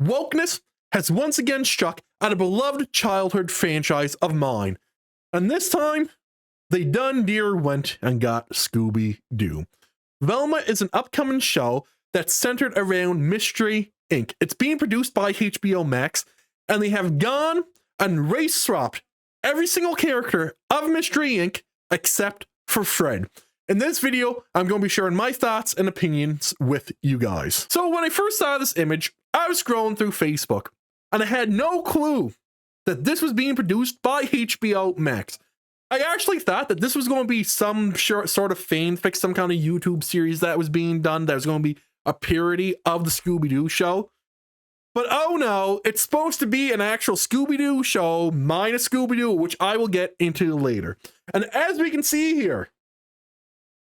wokeness has once again struck at a beloved childhood franchise of mine. And this time, they done dear went and got Scooby Doo. Velma is an upcoming show that's centered around Mystery Inc. It's being produced by HBO Max, and they have gone and race swapped every single character of Mystery Inc. except for Fred. In this video, I'm going to be sharing my thoughts and opinions with you guys. So when I first saw this image, I was scrolling through Facebook, and I had no clue that this was being produced by HBO Max. I actually thought that this was going to be some sort of fanfic, some kind of YouTube series that was being done, that was going to be a parody of the Scooby Doo show. But oh no, it's supposed to be an actual Scooby Doo show minus Scooby Doo, which I will get into later. And as we can see here,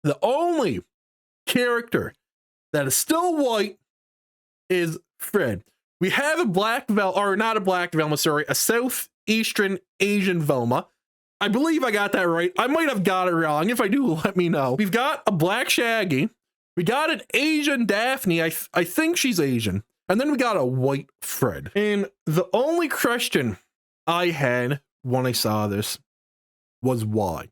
the only character that is still white is Fred. We have a black Velma, or not a black Velma, sorry, a Southeastern Asian Velma. I believe I got that right. I might have got it wrong. If I do, let me know. We've got a black Shaggy. We got an Asian Daphne. I think she's Asian. And then we got a white Fred. And the only question I had when I saw this was why.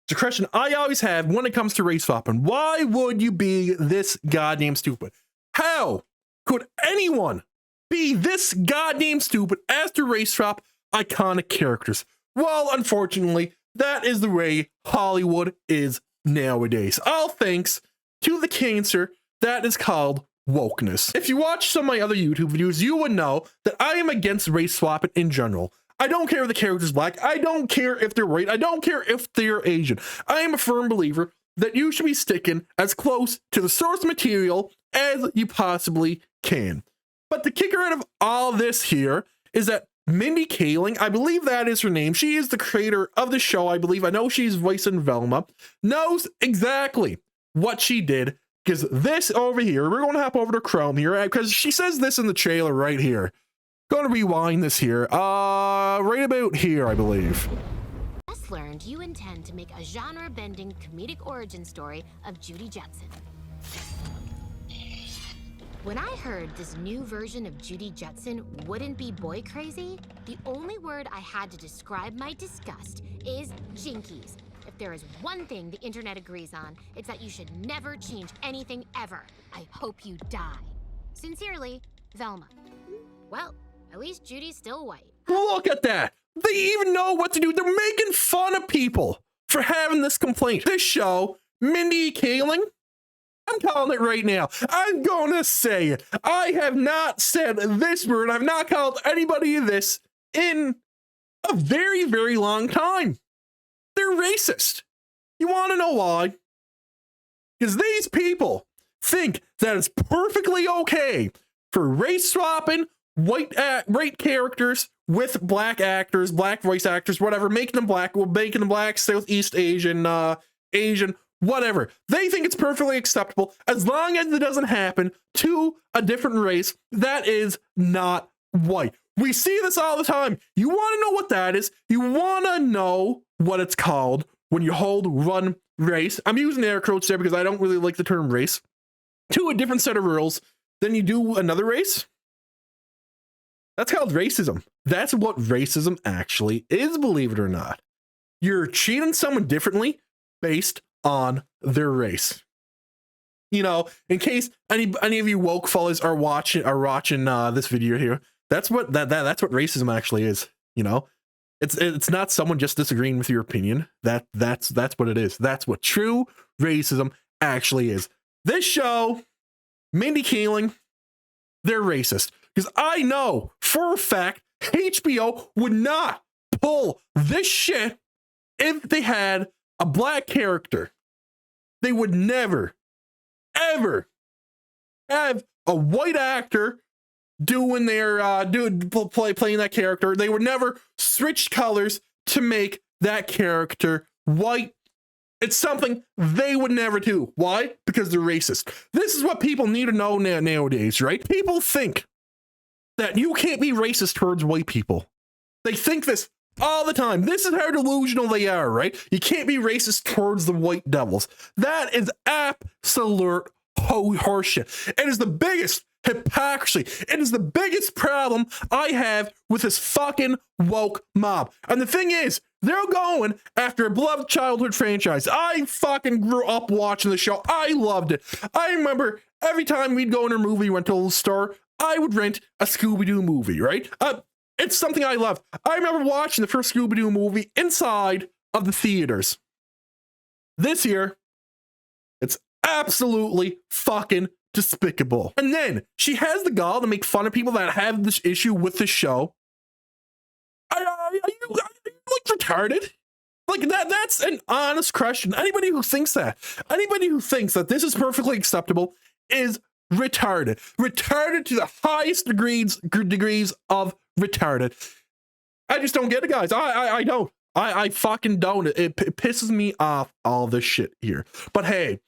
It's a question I always have when it comes to race swapping. Why would you be this goddamn stupid? How could anyone be this goddamn stupid as to race swap iconic characters? Well, unfortunately, that is the way Hollywood is nowadays. All thanks to the cancer that is called wokeness. If you watch some of my other YouTube videos, you would know that I am against race swapping in general. I don't care if the character's black. I don't care if they're white. I don't care if they're Asian. I am a firm believer that you should be sticking as close to the source material as you possibly can. But the kicker out of all this here is that Mindy Kaling, I believe that is her name, she is the creator of the show, I believe. I know she's voicing Velma, knows exactly what she did, because this over here, we're going to hop over to Chrome here, because she says this in the trailer right here. Going to rewind this here, right about here, I believe. Just learned you intend to make a genre-bending comedic origin story of Judy Jetson. When I heard this new version of Judy Jetson wouldn't be boy crazy, the only word I had to describe my disgust is jinkies. If there is one thing the internet agrees on, it's that you should never change anything ever. I hope you die. Sincerely, Velma. Well, at least Judy's still white. Look at that. They even know what to do. They're making fun of people for having this complaint. This show, Mindy Kaling, I'm calling it right now. I'm gonna say it. I have not said this word. I've not called anybody this in a very, very long time. They're racist. You want to know why? Because these people think that it's perfectly okay for race swapping white characters with black actors, black voice actors, whatever, making them black, Southeast Asian, Asian, whatever. They think it's perfectly acceptable as long as it doesn't happen to a different race that is not white. We see this all the time. You want to know what that is? You want to know what it's called when you hold one race? I'm using air quotes there because I don't really like the term race. To a different set of rules than you do another race? That's called racism. That's what racism actually is, believe it or not. You're treating someone differently based on their race. You know, in case any of you woke fellas are watching this video here, that's what that's what racism actually is. You know, it's not someone just disagreeing with your opinion. That's what it is. That's what true racism actually is. This show, Mindy Kaling, they're racist, because I know for a fact HBO would not pull this shit if they had a black character. They would never, ever have a white actor doing their playing that character. They would never switch colors to make that character white. It's something they would never do. Why? Because they're racist. This is what people need to know nowadays, right? People think that you can't be racist towards white people. They think this all the time. This is how delusional they are, right? You can't be racist towards the white devils. That is absolute horseshit. It is the biggest hypocrisy. It is the biggest problem I have with this fucking woke mob. And the thing is, they're going after a beloved childhood franchise. I fucking grew up watching the show. I loved it. I remember every time we'd go in a movie rental store, I would rent a Scooby Doo movie, right? It's something I love. I remember watching the first Scooby Doo movie inside of the theaters. This year, it's absolutely fucking despicable. And then she has the gall to make fun of people that have this issue with the show. Are you like retarded? Like that's an honest question. Anybody who thinks that this is perfectly acceptable is retarded. Retarded to the highest degrees of retarded. I just don't get it, guys. I don't. I fucking don't. It pisses me off, all this shit here. But hey,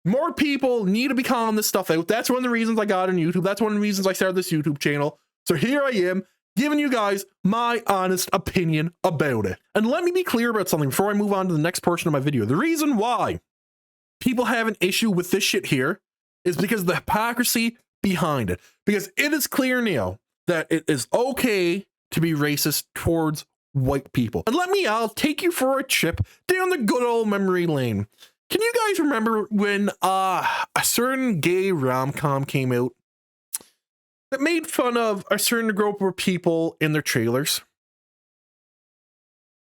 more people need to be calling this stuff out. That's one of the reasons I got on YouTube. That's one of the reasons I started this YouTube channel. So here I am, giving you guys my honest opinion about it. And let me be clear about something before I move on to the next portion of my video. The reason why people have an issue with this shit here is because of the hypocrisy behind it. Because it is clear now that it is okay to be racist towards white people. And I'll take you for a trip down the good old memory lane. Can you guys remember when a certain gay rom-com came out that made fun of a certain group of people in their trailers?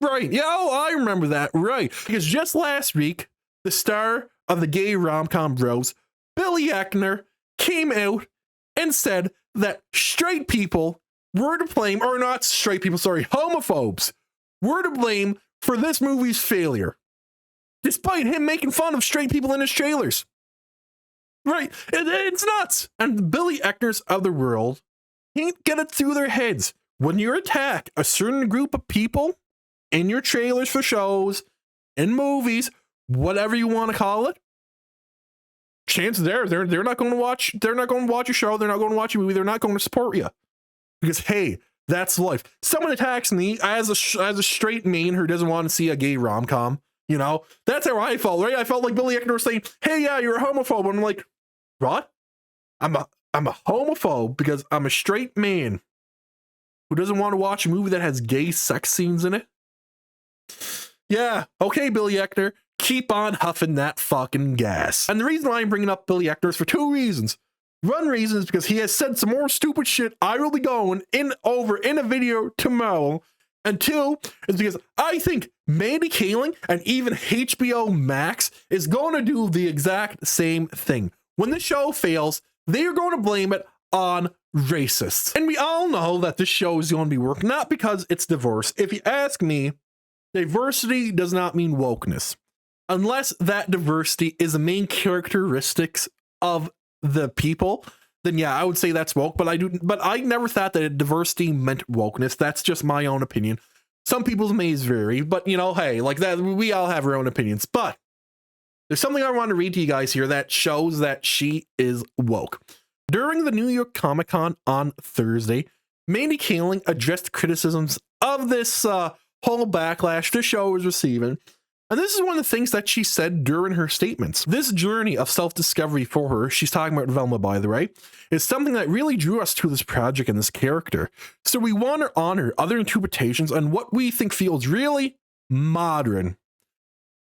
Right, yeah, I remember that, right. Because just last week, the star of the gay rom-com bros, Billy Eichner, came out and said that straight people were to blame, or not straight people, sorry, homophobes were to blame for this movie's failure. Despite him making fun of straight people in his trailers. Right, it's nuts. And the Billy Eichners of the world can't get it through their heads. When you attack a certain group of people in your trailers for shows, in movies, whatever you want to call it, chances are they're not going to watch your show, they're not going to watch your movie, they're not going to support you. Because hey, that's life. Someone attacks me as a straight man who doesn't want to see a gay rom-com. You know, that's how I felt, right? I felt like Billy Eichner was saying, hey, yeah, you're a homophobe. And I'm like, what? I'm a homophobe because I'm a straight man who doesn't want to watch a movie that has gay sex scenes in it. Yeah, okay, Billy Eichner, keep on huffing that fucking gas. And the reason why I'm bringing up Billy Eichner is for two reasons. One reason is because he has said some more stupid shit I will be going over in a video tomorrow. And two is because I think Mindy Kaling and even HBO Max is going to do the exact same thing. When the show fails, they are going to blame it on racists. And we all know that this show is going to be working, not because it's diverse. If you ask me, diversity does not mean wokeness. Unless that diversity is the main characteristics of the people, then yeah, I would say that's woke, but I never thought that diversity meant wokeness. That's just my own opinion. Some people's may vary, but you know, hey, like that, we all have our own opinions. But there's something I want to read to you guys here that shows that she is woke. During the New York Comic Con on Thursday, Mindy Kaling addressed criticisms of this whole backlash the show is receiving. And this is one of the things that she said during her statements. This journey of self-discovery for her, she's talking about Velma, by the way, is something that really drew us to this project and this character. So we want to honor other interpretations and what we think feels really modern.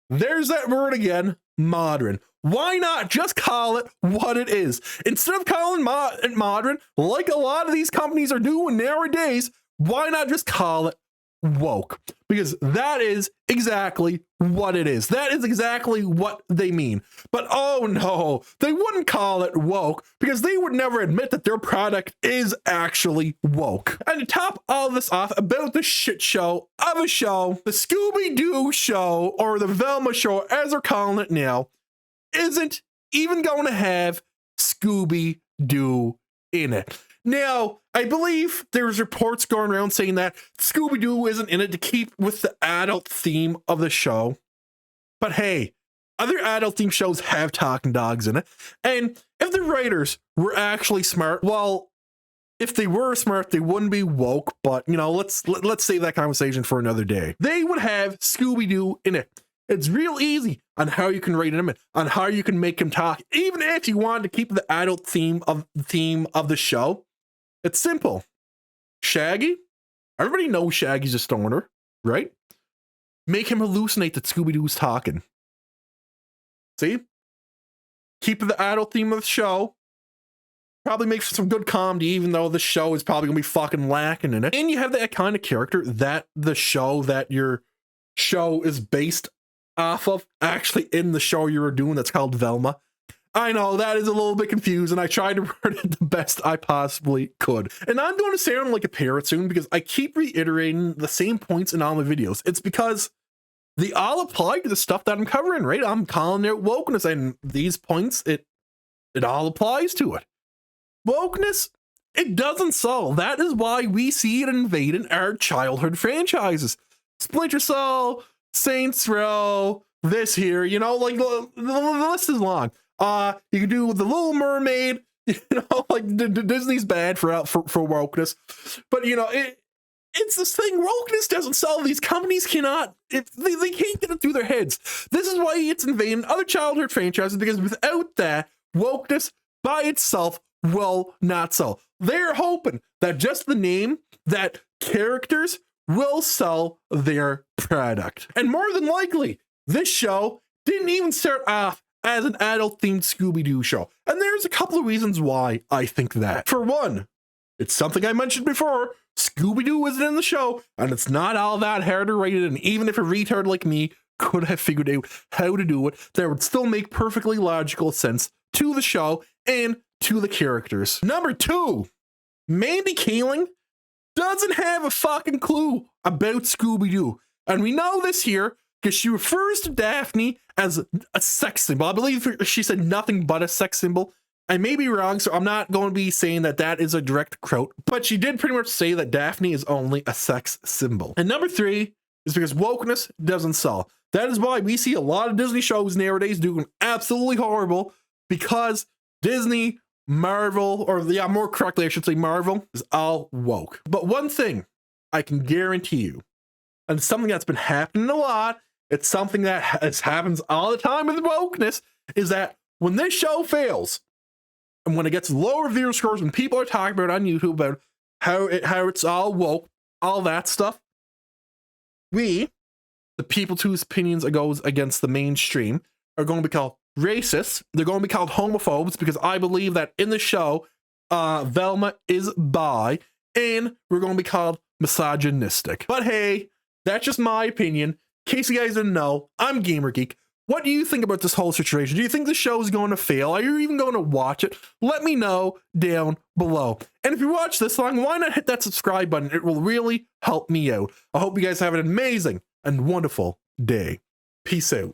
There's that word again, modern. Why not just call it what it is? Instead of calling it modern, like a lot of these companies are doing nowadays, why not just call it woke? Because that is exactly what it is. That is exactly what they mean. But oh no, they wouldn't call it woke because they would never admit that their product is actually woke. And to top all this off about the shit show of a show, the Scooby Doo show, or the Velma show as they're calling it now, isn't even going to have Scooby Doo in it. Now, I believe there's reports going around saying that Scooby-Doo isn't in it to keep with the adult theme of the show. But hey, other adult theme shows have talking dogs in it. And if the writers were actually smart, well, if they were smart, they wouldn't be woke. But, you know, let's save that conversation for another day. They would have Scooby-Doo in it. It's real easy on how you can rate him, on how you can make him talk. Even if you want to keep the adult theme of the show, it's simple. Shaggy, everybody knows Shaggy's a stoner, right? Make him hallucinate that Scooby Doo's talking. See? Keep the adult theme of the show. Probably make for some good comedy, even though the show is probably gonna be fucking lacking in it. And you have that kind of character that the show that your show is based off of, actually in the show you were doing, that's called Velma. I know that is a little bit confusing. I tried to word it the best I possibly could. And I'm going to sound like a parrot soon because I keep reiterating the same points in all my videos. It's because they all apply to the stuff that I'm covering, right? I'm calling out wokeness, and these points, it all applies to it. Wokeness, it doesn't solve. That is why we see it invading our childhood franchises. Splinter Cell, Saints Row, this here, you know, like the list is long. You can do The Little Mermaid, you know, like Disney's bad for wokeness, but you know, it's this thing. Wokeness doesn't solve. These companies cannot, they can't get it through their heads. This is why it's invading other childhood franchises, because without that, wokeness by itself will not sell. They're hoping that just the name, that characters will sell their product. And more than likely, this show didn't even start off as an adult-themed Scooby-Doo show. And there's a couple of reasons why I think that. For one, it's something I mentioned before, Scooby-Doo isn't in the show, and it's not all that hard to write it, and even if a retard like me could have figured out how to do it, that would still make perfectly logical sense to the show and to the characters. Number two, Mindy Kaling doesn't have a fucking clue about Scooby-Doo. And we know this here because she refers to Daphne as a sex symbol. I believe she said nothing but a sex symbol. I may be wrong, so I'm not going to be saying that that is a direct quote, but she did pretty much say that Daphne is only a sex symbol. And number three is because wokeness doesn't sell. That is why we see a lot of Disney shows nowadays doing absolutely horrible, because Disney, Marvel, or yeah, more correctly, I should say Marvel, is all woke. But one thing I can guarantee you, and it's something that's been happening a lot, it's something that happens all the time with wokeness, is that when this show fails, and when it gets lower viewer scores, when people are talking about it on YouTube about how it's all woke, all that stuff, we, the people whose opinions goes against the mainstream, are going to be called racists. They're going to be called homophobes, because I believe that in the show, Velma is bi, and we're going to be called misogynistic. But hey, that's just my opinion. In case you guys didn't know, I'm Gamer Geek. What do you think about this whole situation? Do you think the show is going to fail? Are you even going to watch it? Let me know down below. And if you watch this long, why not hit that subscribe button? It will really help me out. I hope you guys have an amazing and wonderful day. Peace out.